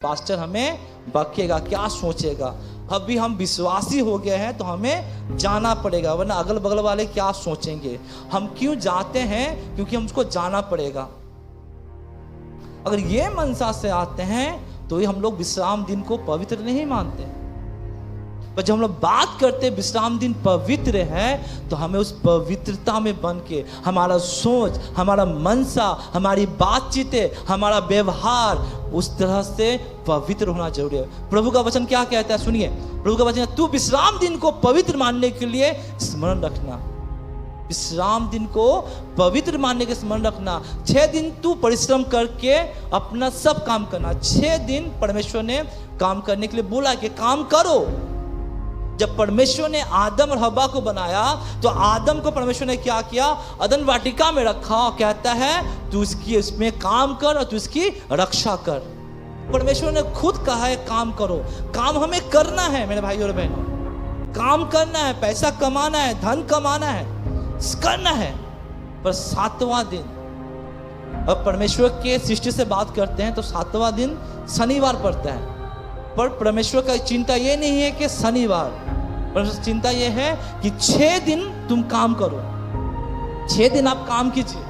Pastor हमें बकेगा, क्या सोचेगा। अभी हम विश्वासी हो गए हैं तो हमें जाना पड़ेगा, वरना अगल बगल वाले क्या सोचेंगे। हम क्यों जाते हैं? क्योंकि हमको जाना पड़ेगा। अगर ये मनसा से आते हैं तो ये हम लोग विश्राम दिन को पवित्र नहीं मानते। पर जब हम लोग बात करते हैं विश्राम दिन पवित्र है, तो हमें उस पवित्रता में बन के हमारा सोच, हमारा मनसा, हमारी बातचीतें, हमारा व्यवहार उस तरह से पवित्र होना जरूरी है। प्रभु का वचन क्या कहता है, सुनिए। प्रभु का वचन, तू विश्राम दिन को पवित्र मानने के लिए स्मरण रखना। विश्राम दिन को पवित्र मानने के स्मरण रखना। 6 दिन तू परिश्रम करके अपना सब काम करना। 6 दिन परमेश्वर ने काम करने के लिए बोला कि काम करो। जब परमेश्वर ने आदम और हव्वा को बनाया तो आदम को परमेश्वर ने क्या किया? अदन वाटिका में रखा और कहता है तू इसमें काम कर और तू इसकी रक्षा कर। परमेश्वर ने खुद कहा है काम करो। काम हमें करना है मेरे भाई और बहनों, काम करना है, पैसा कमाना है, धन कमाना है, करना है। पर 7वां दिन, अब परमेश्वर के सृष्टि से बात करते हैं तो 7वां दिन शनिवार पड़ता है। पर परमेश्वर का चिंता ये नहीं है कि शनिवार, परमेश्वर चिंता ये है कि 6 दिन तुम काम करो। 6 दिन आप काम कीजिए,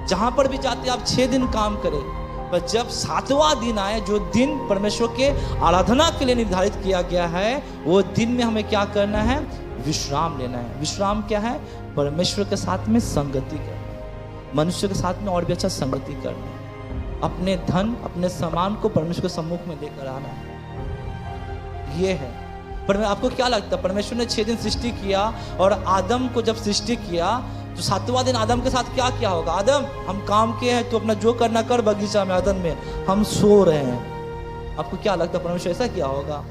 जहां पर भी जाते आप 6 दिन काम करें। पर जब 7वां दिन आए, जो दिन परमेश्वर के आराधना के लिए निर्धारित किया गया है, वो दिन में हमें क्या करना है? विश्राम लेना है। विश्राम क्या है? परमेश्वर के साथ में संगति करना, मनुष्य के साथ में और भी अच्छा संगति करना, अपने धन, अपने सामान को परमेश्वर के सम्मुख में लेकर आना है। ये है। पर आपको क्या लगता है, परमेश्वर ने 6 दिन सृष्टि किया और आदम को जब सृष्टि किया तो 7वां दिन आदम के साथ क्या किया होगा? आदम, हम काम किए हैं, तो अपना जो करना कर बगीचा में, आदम में हम सो रहे हैं। आपको क्या लगता है परमेश्वर ऐसा किया होगा?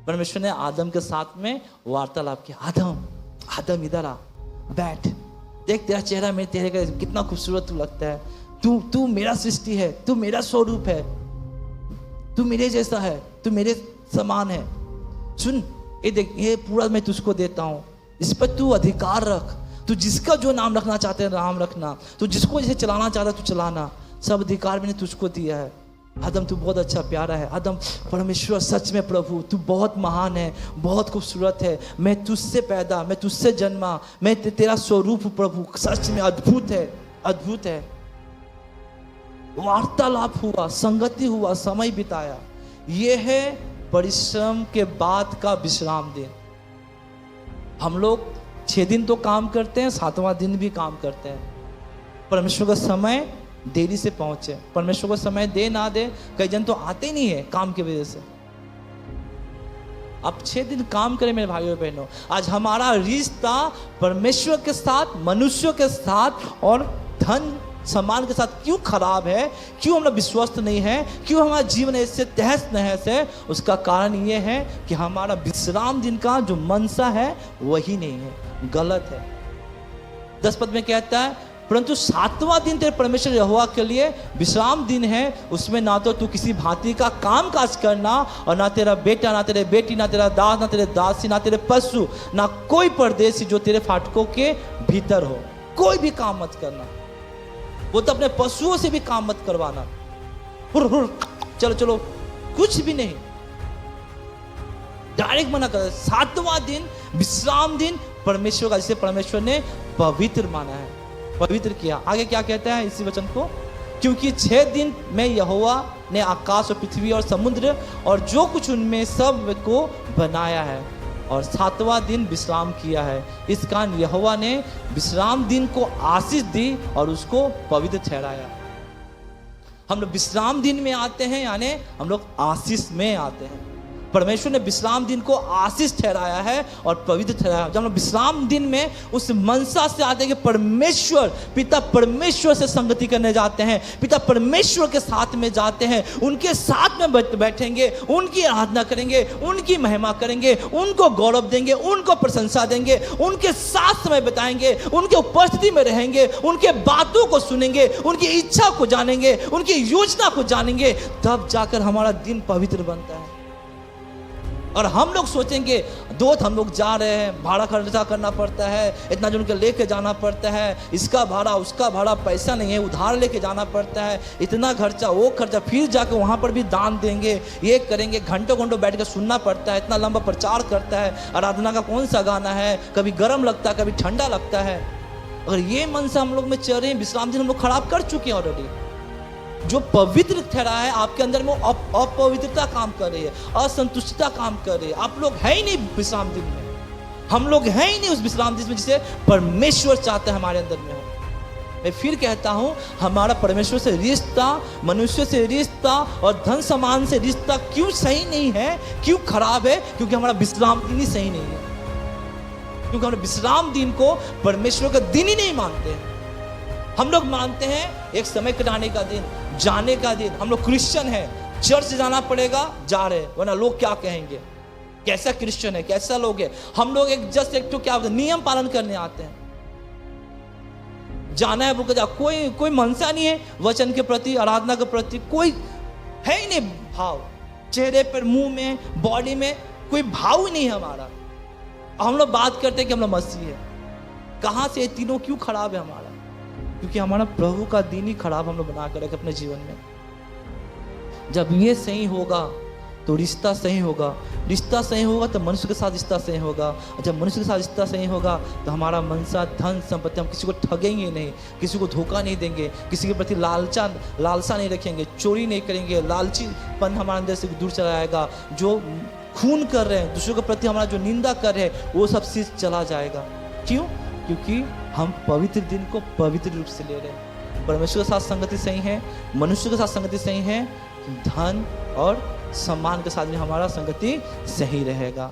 परमेश्वर ने आदम के साथ में वार्तालाप किया। आदम, आदम इधर आ, बैठ, देख तेरा चेहरा में तेरे का कितना खूबसूरत तू लगता है। तू मेरा सृष्टि है, तू मेरा स्वरूप है, तू मेरे जैसा है, तू मेरे समान है। सुन, ये देख, ये पूरा मैं तुझको देता हूं, इस पर तू अधिकार रख। तू जिसका जो नाम रखना चाहते हैं नाम रखना, तू जिसको जैसे चलाना चाहता है तू चलाना, सब अधिकार मैंने तुझको दिया है। आदम, तू बहुत अच्छा प्यारा है। आदम, परमेश्वर सच में प्रभु तू बहुत महान है, बहुत खूबसूरत है। मैं तुझसे पैदा, मैं तुझसे जन्मा, मैं तेरा स्वरूप प्रभु, सच में अद्भुत है, अद्भुत है। वार्तालाप हुआ, संगति हुआ, समय बिताया। ये है परिश्रम के बाद का विश्राम दिन। हम लोग 6 दिन तो काम करते हैं, 7वां दिन भी काम करते हैं। परमेश्वर का समय देरी से पहुंचे, परमेश्वर को समय दे ना दे, कई जन तो आते ही नहीं है काम की वजह से। अब 6 दिन काम करें मेरे भाइयों बहनों। आज हमारा रिश्ता परमेश्वर के साथ, मनुष्यों के साथ और धन सम्मान के साथ क्यों खराब है? क्यों हम लोग विश्वस्त नहीं है? क्यों हमारा जीवन ऐसे तहस नहस है? उसका कारण ये है कि हमारा विश्राम दिन का जो मनसा है वही नहीं है, गलत है। 10 पद में कहता है, परंतु 7वां दिन तेरे परमेश्वर यहोवा के लिए विश्राम दिन है, उसमें ना तो तू किसी भांति का काम काज करना, और ना तेरा बेटा, ना तेरे बेटी, ना तेरा दास, ना तेरे दासी, ना तेरे पशु, ना कोई परदेशी जो तेरे फाटकों के भीतर हो। कोई भी काम मत करना। वो तो अपने पशुओं से भी काम मत करवाना। हुर हुर, चलो चलो, कुछ भी नहीं, डायरेक्ट मना कर। 7वां दिन विश्राम दिन परमेश्वर का, जिसे परमेश्वर ने पवित्र माना है, पवित्र किया। आगे क्या कहता है इसी वचन को? क्योंकि 6 दिन में यहोवा ने आकाश और पृथ्वी और समुद्र और जो कुछ उनमें सब को बनाया है, और 7वां दिन विश्राम किया है। इस कारण यहोवा ने विश्राम दिन को आशीष दी और उसको पवित्र ठहराया। हम लोग विश्राम दिन में आते हैं, यानी हम लोग आशीष में आते हैं। परमेश्वर ने विश्राम दिन को आशीष ठहराया है और पवित्र ठहराया। जब हम लोग विश्राम दिन में उस मनसा से आते हैं कि परमेश्वर, पिता परमेश्वर से संगति करने जाते हैं, पिता परमेश्वर के साथ में जाते हैं, उनके साथ में बैठेंगे, उनकी आराधना करेंगे, उनकी महिमा करेंगे, उनको गौरव देंगे, उनको प्रशंसा देंगे, उनके साथ समय बिताएंगे, उनके उपस्थिति में रहेंगे, उनके बातों को सुनेंगे, उनकी इच्छा को जानेंगे, उनकी योजना को जानेंगे, तब जाकर हमारा दिन पवित्र बनता है। और हम लोग सोचेंगे दोस्त हम लोग जा रहे हैं, भाड़ा खर्चा करना पड़ता है, इतना जन के लेके जाना पड़ता है, इसका भाड़ा उसका भाड़ा, पैसा नहीं है, उधार लेके जाना पड़ता है, इतना खर्चा वो खर्चा, फिर जाके वहाँ पर भी दान देंगे, ये करेंगे, घंटों घंटों बैठ कर सुनना पड़ता है, इतना लंबा प्रचार करता है, आराधना का कौन सा गाना है, कभी गर्म लगता है कभी ठंडा लगता है। अगर ये मन से हम लोग में चल रहे हैं, विश्राम दिन हम लोग खराब कर चुके हैं ऑलरेडी। जो पवित्र ठहरा है आपके अंदर में अपवित्रता काम कर रही है, असंतुष्टता काम कर रही है। आप लोग है ही नहीं विश्राम दिन में, हम लोग हैं ही नहीं उस विश्राम दिन में जिसे परमेश्वर चाहता है हमारे अंदर में हो। मैं फिर कहता हूं, हमारा परमेश्वर से रिश्ता, मनुष्य से रिश्ता और धन सामान से रिश्ता क्यों सही नहीं है, क्यों खराब है? क्योंकि हमारा विश्राम दिन ही सही नहीं है, क्योंकि हम विश्राम दिन को परमेश्वर का दिन ही नहीं मानते हैं। हम लोग मानते हैं एक समय कटाने का दिन, जाने का दिन। हम लोग क्रिश्चियन हैं, चर्च जाना पड़ेगा, जा रहे हैं, वरना लोग क्या कहेंगे, कैसा क्रिश्चियन है, कैसा लोग है। हम लोग एक तो क्या नियम पालन करने आते हैं, जाना है बुक जा, कोई मनसा नहीं है वचन के प्रति, आराधना के प्रति, कोई है ही नहीं भाव, चेहरे पर, मुंह में, बॉडी में कोई भाव ही नहीं है हमारा। हम लोग बात करते हैं कि हम लोग मसीह है। कहां से ये तीनों क्यों खराब है हमारा? क्योंकि हमारा प्रभु का दिन ही खराब हम लोग बना कर रखे अपने जीवन में। जब ये सही होगा तो रिश्ता सही होगा, रिश्ता सही होगा तो मनुष्य के साथ रिश्ता सही होगा, जब मनुष्य के साथ रिश्ता सही होगा तो हमारा मनसा, धन संपत्ति, हम किसी को ठगेंगे नहीं, किसी को धोखा नहीं देंगे, किसी के प्रति लालसा नहीं रखेंगे, चोरी नहीं करेंगे, लालचीपन हमारे अंदर से दूर चला जाएगा। जो खून कर रहे हैं, दूसरों के प्रति हमारा जो निंदा कर रहे हैं, वो सब चीज चला जाएगा। क्यों? क्योंकि हम पवित्र दिन को पवित्र रूप से ले रहे हैं। परमेश्वर के साथ संगति सही है, मनुष्य के साथ संगति सही है, धन और सम्मान के साथ भी हमारा संगति सही रहेगा।